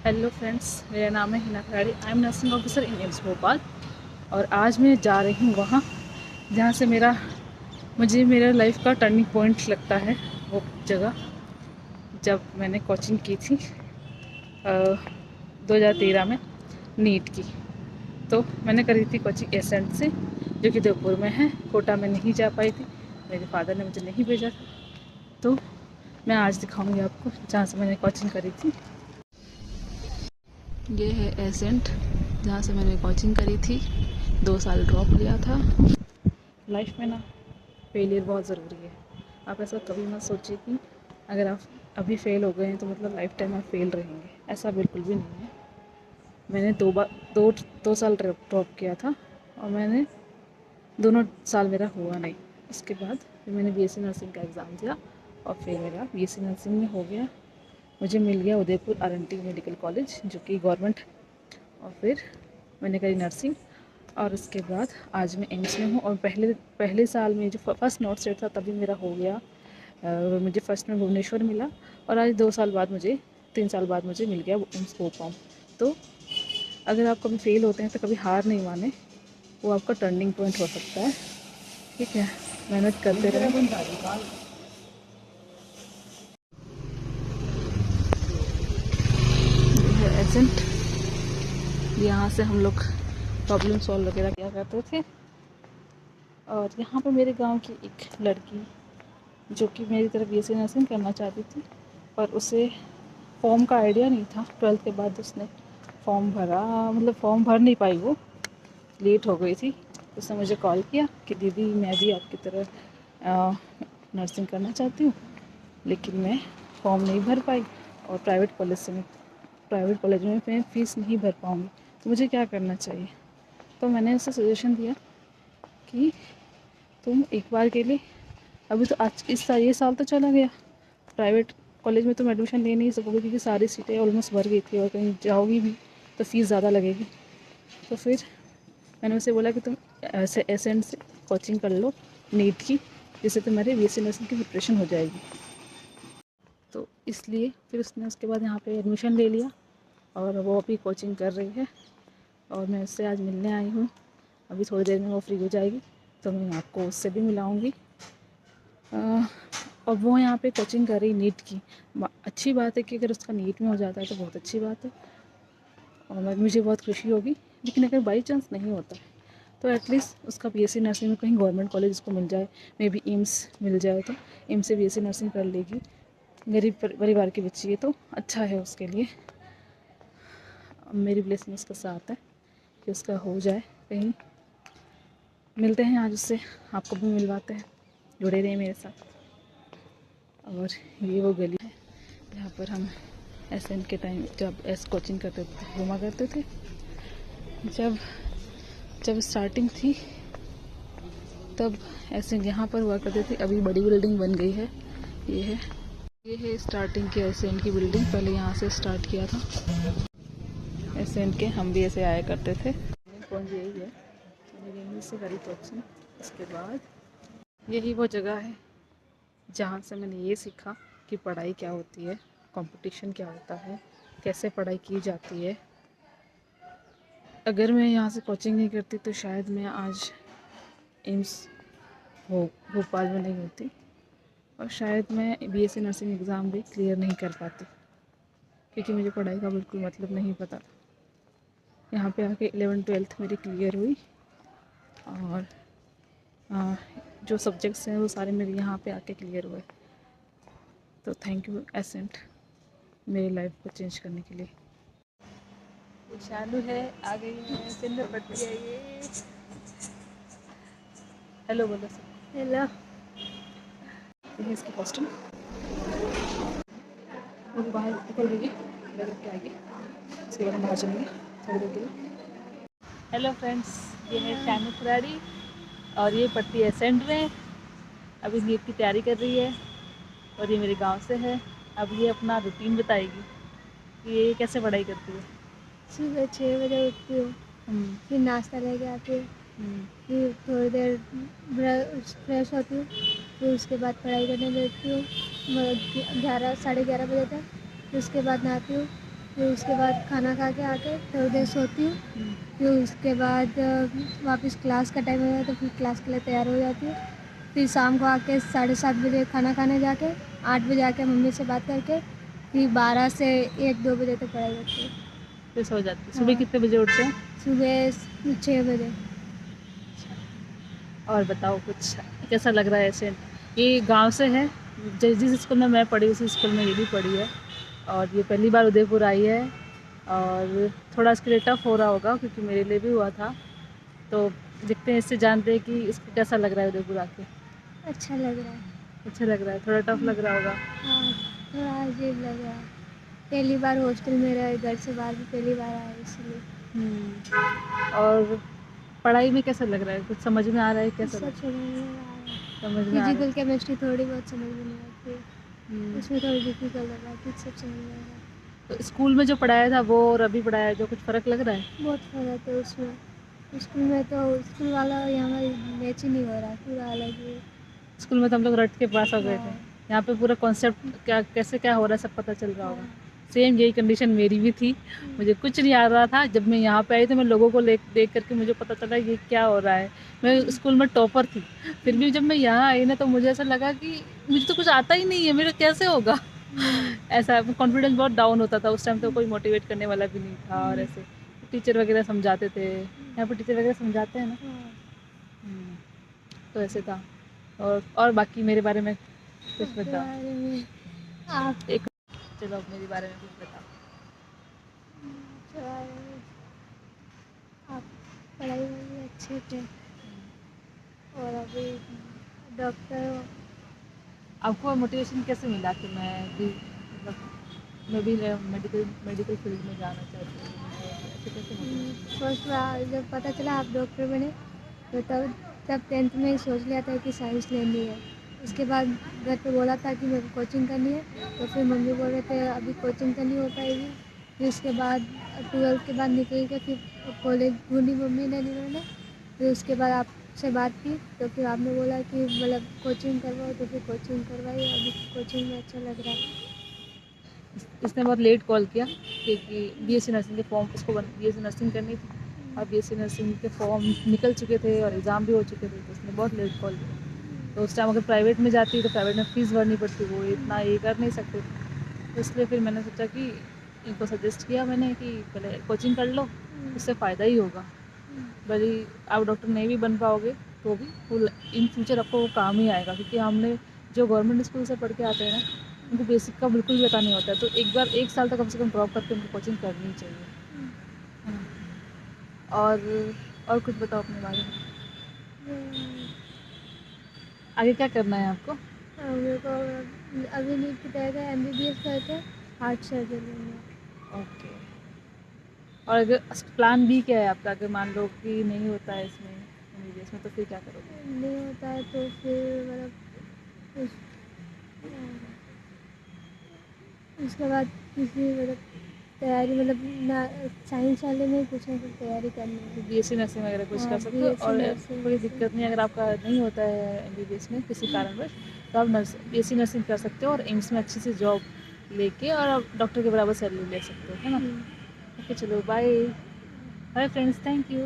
Hello friends, मेरा नाम है Hina Kharadi. I am nursing officer in AIIMS Bhopal. और आज मैं जा रही हूँ वहाँ जहाँ से मुझे मेरा लाइफ का टर्निंग पॉइंट लगता है। वो जगह जब मैंने कोचिंग की थी 2013 में नीट की। तो मैंने करी थी कोचिंग एसेंट से, जो कि देवपुर में है। कोटा में नहीं जा पाई थी, मेरे फादर ने मुझे नहीं भेजा था। तो मैं आज दिखाऊंगी आपको जहाँ से मैंने कोचिंग करी थी। ये है एसेंट, जहाँ से मैंने कोचिंग करी थी। 2 साल ड्रॉप लिया था। लाइफ में ना फेलियर बहुत ज़रूरी है। आप ऐसा कभी मत सोचिए कि अगर आप अभी फेल हो गए हैं तो मतलब लाइफ टाइम आप फेल रहेंगे। ऐसा बिल्कुल भी नहीं है। मैंने दो साल ड्रॉप किया था और मैंने दोनों साल मेरा हुआ नहीं। उसके बाद फिर मैंने बीएससी नर्सिंग का एग्ज़ाम दिया और फिर मेरा बीएससी नर्सिंग में हो गया। मुझे मिल गया उदयपुर आरएनटी मेडिकल कॉलेज, जो कि गवर्नमेंट। और फिर मैंने करी नर्सिंग और उसके बाद आज मैं एम्स में हूँ। और पहले साल में जो फर्स्ट नोट सेट था तभी मेरा हो गया। मुझे फर्स्ट में भुवनेश्वर मिला और आज 2 साल बाद 3 साल बाद मुझे मिल गया एम्स भोपाल। तो अगर आप कभी फेल होते हैं तो कभी हार नहीं माने, वो आपका टर्निंग पॉइंट हो सकता है। ठीक है, मेहनत करते रहें। ये है एजेंट, यहाँ से हम लोग प्रॉब्लम सॉल्व वगैरह किया करते थे। और यहाँ पे मेरे गांव की एक लड़की, जो कि मेरी तरफ बीएससी नर्सिंग करना चाहती थी, पर उसे फॉर्म का आइडिया नहीं था। 12th के बाद उसने फॉर्म भरा, मतलब फॉर्म भर नहीं पाई, वो लेट हो गई थी। उसने मुझे कॉल किया कि दीदी मैं भी आपकी तरह नर्सिंग करना चाहती हूँ, लेकिन मैं फॉर्म नहीं भर पाई और प्राइवेट कॉलेज में मैं फ़ीस नहीं भर पाऊँगी, तो मुझे क्या करना चाहिए। तो मैंने उसे सजेशन दिया कि तुम एक बार के लिए, अभी तो आज ये साल तो चला गया, प्राइवेट कॉलेज में तुम एडमिशन ले नहीं सकोगे क्योंकि सारी सीटें ऑलमोस्ट भर गई थी और कहीं जाओगी भी तो फ़ीस ज़्यादा लगेगी। तो फिर मैंने उसे बोला कि तुम ऐसे एसेंट से कोचिंग कर लो नीट की, जिससे तुम्हारी बीएससी नर्सिंग की प्रिपरेशन हो जाएगी। तो इसलिए फिर उसने उसके बाद यहाँ पे एडमिशन ले लिया और वो अभी कोचिंग कर रही है। और मैं उससे आज मिलने आई हूँ। अभी थोड़ी देर में वो फ्री हो जाएगी तो मैं आपको उससे भी मिलाऊँगी। और वो यहाँ पे कोचिंग कर रही नीट की। अच्छी बात है कि अगर उसका नीट में हो जाता है तो बहुत अच्छी बात है और मुझे बहुत खुशी होगी। लेकिन अगर बाई चांस नहीं होता है तो एटलीस्ट उसका बीएससी नर्सिंग में कहीं गवर्नमेंट कॉलेज उसको मिल जाए, मे बी एम्स मिल जाए तो एम्स से बीएससी नर्सिंग कर लेगी। गरीब परिवार की बच्ची है तो अच्छा है उसके लिए। मेरी ब्लेसिंग उसके साथ है कि उसका हो जाए कहीं। मिलते हैं आज उससे, आपको भी मिलवाते हैं। जुड़े रहिए मेरे साथ। और ये वो गली है जहाँ पर हम एसएन के टाइम जब कोचिंग करते थे घूमा करते थे। जब जब स्टार्टिंग थी तब ऐसे यहाँ पर हुआ करते थे। अभी बड़ी बिल्डिंग बन गई है। ये है स्टार्टिंग की एसएन की बिल्डिंग। पहले यहाँ से स्टार्ट किया था एसएन के, हम भी ऐसे आया करते थे। कौन यही है, मैंने यहीं से करी कोचिंग। उसके बाद यही वो जगह है जहाँ से मैंने ये सीखा कि पढ़ाई क्या होती है, कंपटीशन क्या होता है, कैसे पढ़ाई की जाती है। अगर मैं यहाँ से कोचिंग नहीं करती तो शायद मैं आज एम्स भोपाल में नहीं होती और शायद मैं बीएससी नर्सिंग एग्ज़ाम भी क्लियर नहीं कर पाती, क्योंकि मुझे पढ़ाई का बिल्कुल मतलब नहीं पता। यहाँ पे आके 11th-12th मेरी क्लियर हुई और जो सब्जेक्ट्स हैं वो सारे मेरे यहाँ पे आके क्लियर हुए। तो थैंक यू एसेंट, मेरी लाइफ को चेंज करने के लिए। ये शालू है, आ गई है, सिंदूर पट्टी है ये। हेलो बोलो सर। हेलो। ये है इसकी हॉस्टल। वो भी बाहर निकल रही है, बैग के आएगी, उसके बाद हम बाहर चलेंगे थोड़ी देर के लिए। हेलो फ्रेंड्स, ये है शानू खिलाड़ी और ये पढ़ती है एसेंट में। अभी नीट की तैयारी कर रही है और ये मेरे गांव से है। अब ये अपना रूटीन बताएगी कि ये कैसे पढ़ाई करती है। सुबह 6 बजे उठती हूँ, फिर नाश्ता लेके आती हूँ, फिर थोड़ी देर फ्रेश होती हूँ, फिर उसके बाद पढ़ाई करने बैठती हूँ 11 साढ़े 11 बजे तक। फिर उसके बाद नहाती हूँ, फिर उसके बाद खाना खा के आके थोड़ी देर सोती हूँ। फिर उसके बाद वापस क्लास का टाइम हो जाता है तो फिर क्लास के लिए तैयार हो जाती हूँ। फिर शाम को आके 7:30 बजे खाना खाने जाके 8 बजे आके मम्मी से बात करके फिर 12 से 1-2 बजे तक पढ़ाई करती हूँ। फिर सो जाती है। सुबह हाँ। कितने बजे उठते हैं? सुबह 6 बजे। और बताओ कुछ, कैसा लग रहा है ऐसे? ये गांव से है, जिस स्कूल में मैं पढ़ी उसी स्कूल में ये भी पढ़ी है, और ये पहली बार उदयपुर आई है। और थोड़ा इसके लिए टफ़ हो रहा होगा क्योंकि मेरे लिए भी हुआ था। तो देखते हैं, इससे जानते हैं कि इसको कैसा लग रहा है उदयपुर आके। अच्छा लग रहा है। अच्छा लग रहा है, थोड़ा टफ लग रहा होगा। हाँ, थोड़ा अजीब लग रहा है। पहली बार हॉस्टल में रहे, घर से बाहर भी पहली बार आए इसलिए। और पढ़ाई में कैसा लग रहा है? कुछ समझ में आ रहा है? कैसा सब लग समझ में आ रहा है। समझ में आ रहा फिजिकल केमिस्ट्री थोड़ी बहुत समझ में नहीं आती है, है? उसमें थोड़ी डिफिकल्ट लग रहा है, फिर सब समझ में आ रहा है। तो स्कूल में जो पढ़ाया था वो और अभी पढ़ाया जो, कुछ फ़र्क लग रहा है? बहुत फ़र्क है उसमें। स्कूल में तो स्कूल वाला यहाँ मैच ही नहीं हो रहा, पूरा अलग ही है। स्कूल में तो हम लोग रट के पास हो गए थे। हाँ। यहाँ पे पूरा कॉन्सेप्ट क्या, कैसे क्या हो रहा है, सब पता चल रहा होगा। हाँ। सेम यही कंडीशन मेरी भी थी। मुझे कुछ नहीं आ रहा था। जब मैं यहाँ पे आई तो मैं लोगों को देख करके मुझे पता चला ये क्या हो रहा है। मैं स्कूल में टॉपर थी, फिर भी जब मैं यहाँ आई ना तो मुझे ऐसा लगा कि मुझे तो कुछ आता ही नहीं है, मेरा कैसे होगा। ऐसा कॉन्फिडेंस बहुत डाउन होता था उस टाइम। तो कोई मोटिवेट करने वाला भी नहीं था। और ऐसे टीचर वगैरह समझाते थे, यहाँ पर टीचर वगैरह समझाते हैं ना। हम्म, तो ऐसे था। और बाकी मेरे बारे में कुछ आपके बताओ। बारे में आप एक, चलो अब मेरे बारे में कुछ बताओ। आपके बारे में आप पढ़ाई में भी अच्छे थे और अभी डॉक्टर हो। आपको मोटिवेशन कैसे मिला कि मैं भी, मतलब मैं भी मेडिकल फील्ड में जाना चाहती हूँ? ऐसे कैसे मोटिवेशन फर्स्ट बार जब पता चला आप डॉक्टर बने तो तब 10th में ही सोच लिया था कि साइंस लेनी है। उसके बाद घर पे बोला था कि मेरे को कोचिंग करनी है, तो फिर मम्मी बोल रहे थे अभी कोचिंग तो नहीं हो पाएगी। फिर उसके बाद 12th के बाद निकल के फिर कॉलेज ढूंढी मम्मी ने, इन्होंने। फिर उसके बाद आपसे बात की तो फिर आपने बोला कि मतलब कोचिंग करवाओ, तो फिर कोचिंग करवाई। अभी कोचिंग में अच्छा लग रहा है। इसने बहुत लेट कॉल किया क्योंकि बीएससी नर्सिंग के फॉर्म, उसको बीएससी नर्सिंग करनी थी और बीएससी नर्सिंग के फॉर्म निकल चुके थे और एग्ज़ाम भी हो चुके थे, तो उसने बहुत लेट कॉल किया। तो उस टाइम अगर प्राइवेट में जाती तो प्राइवेट में फ़ीस भरनी पड़ती, वो इतना ये कर नहीं सकते थे। तो इसलिए फिर मैंने सोचा कि इनको सजेस्ट किया मैंने कि पहले कोचिंग कर लो, उससे फ़ायदा ही होगा। भले ही आप डॉक्टर नहीं भी बन पाओगे तो भी वो इन फ्यूचर आपको वो काम ही आएगा, क्योंकि हमने जो गवर्नमेंट स्कूल से पढ़ के आते हैं ना, उनको बेसिक का बिल्कुल भी पता नहीं होता है। तो एक बार 1 साल तक कम से कम ड्रॉप करके उनको कोचिंग करनी ही चाहिए, है ना? और कुछ बताओ अपने बारे में। आगे क्या करना है आपको? मेरे को अभी नीट की तैयारी है, MBBS करके हार्ट सर्जरी में। ओके। और अगर प्लान बी क्या है आपका, अगर मान लो कि नहीं होता है इसमें एमबीबीएस में, तो फिर क्या करोगे? नहीं होता है तो फिर मतलब उसके बाद किसी मतलब तैयारी मतलब ना साइंस वाले में कुछ ना कुछ तैयारी करनी है। बीएससी नर्सिंग वगैरह कुछ कर सकते हो। BSc और नर्सिंग कोई से। दिक्कत नहीं, अगर आपका नहीं होता है एमबीबीएस में किसी कारणवश, तो आप बीएससी नर्सिंग कर सकते हो और एम्स में अच्छी सी जॉब लेके और आप डॉक्टर के बराबर सैलरी ले सकते हो, है ना? ओके, चलो bye. Bye friends, thank you.